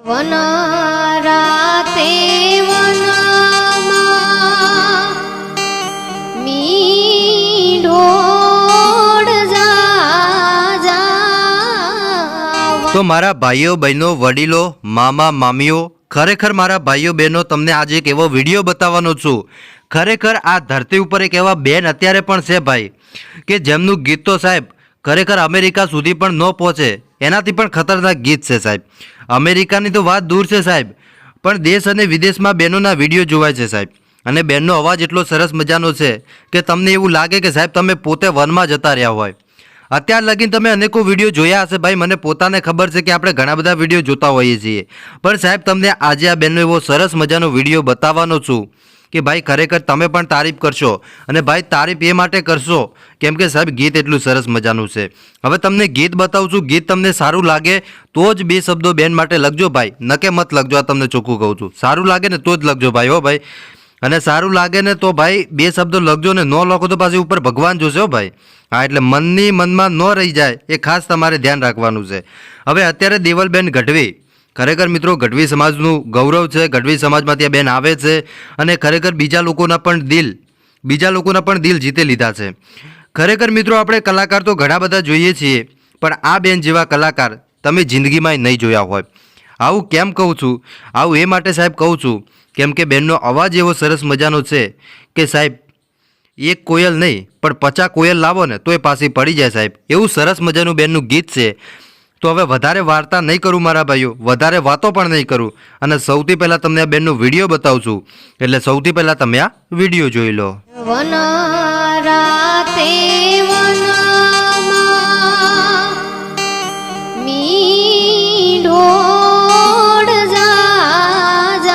One રાતે વનમાં મીંઢોળ જા. તો મારા ભાઈઓ બહેનો વડીલો મામા મામીઓ, ખરેખર મારા ભાઈઓ બહેનો તમને આજે એક એવો વિડીયો બતાવવાનો છું. ખરેખર આ ધરતી ઉપર એક એવા બેન અત્યારે પણ છે ભાઈ કે જેમનું ગીત તો સાહેબ ખરેખર અમેરિકા સુધી પણ ન પહોંચે, એનાથી પણ ખતરનાક ગીત છે સાહેબ. અમેરિકાની તો વાત દૂર છે સાહેબ, પણ દેશ અને વિદેશમાં બહેનોના વિડીયો જોવાય છે સાહેબ. અને બહેનનો અવાજ એટલો સરસ મજાનો છે કે તમને એવું લાગે કે સાહેબ તમે પોતે વનમાં જતા રહ્યા હોય. અત્યાર લગીને તમે અનેકો વિડીયો જોયા હશે ભાઈ, મને પોતાને ખબર છે કે આપણે ઘણા બધા વિડીયો જોતા હોઈએ છીએ, પણ સાહેબ તમને આજે આ બેનનો એવો સરસ મજાનો વિડીયો બતાવવાનો છું કે ભાઈ ખરેખર તમે પણ તારીફ કરશો. અને ભાઈ તારીફ એ માટે કરશો કેમ કે સાહેબ ગીત એટલું સરસ મજાનું છે. હવે તમને ગીત બતાવું છું, ગીત તમને સારું લાગે તો જ બે શબ્દો બેન માટે લખજો ભાઈ, નકે મત લખજો. આ તમને ચોખ્ખું કહું છું, સારું લાગે ને તો જ લખજો ભાઈ. હો ભાઈ, અને સારું લાગે ને તો ભાઈ બે શબ્દો લખજો, ને ન લખો તો પાછી ઉપર ભગવાન જોશે. હો ભાઈ, હા, એટલે મનની મનમાં ન રહી જાય એ ખાસ તમારે ધ્યાન રાખવાનું છે. હવે અત્યારે દેવલબેન ગઢવી, ખરેખર મિત્રો ગઢવી સમાજનું ગૌરવ છે. ગઢવી સમાજમાંથી આ બેન આવે છે અને ખરેખર બીજા લોકોના પણ દિલ જીતે લીધા છે. ખરેખર મિત્રો આપણે કલાકાર તો ઘણા બધા જોઈએ છીએ, પણ આ બેન જેવા કલાકાર તમે જિંદગીમાં નહીં જોયા હોય. આવું કેમ કહું છું? આવું એ માટે સાહેબ કહું છું કેમ કે બેનનો અવાજ એવો સરસ મજાનો છે કે સાહેબ એક કોયલ નહીં પણ 50 કોયલ લાવો ને તો એ પાછી પડી જાય સાહેબ. એવું સરસ મજાનું બેનનું ગીત છે. તો હવે વધારે વાર્તા નહીં કરું મારા ભાઈઓ, વધારે વાતો પણ નહીં કરું, અને સૌથી પહેલાં તમને આ બેનનો વિડીયો બતાવું છું. એટલે સૌથી પહેલાં તમે આ વિડીયો જોઈ લો. વન રાતે વનમાં મીંઢોળ જા.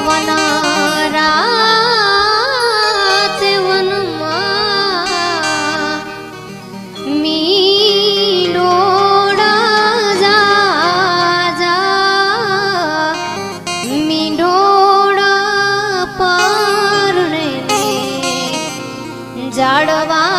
વન રાતે વનમાં મીંઢોળ જા. મીંઢોળ પરણે ઝાડવા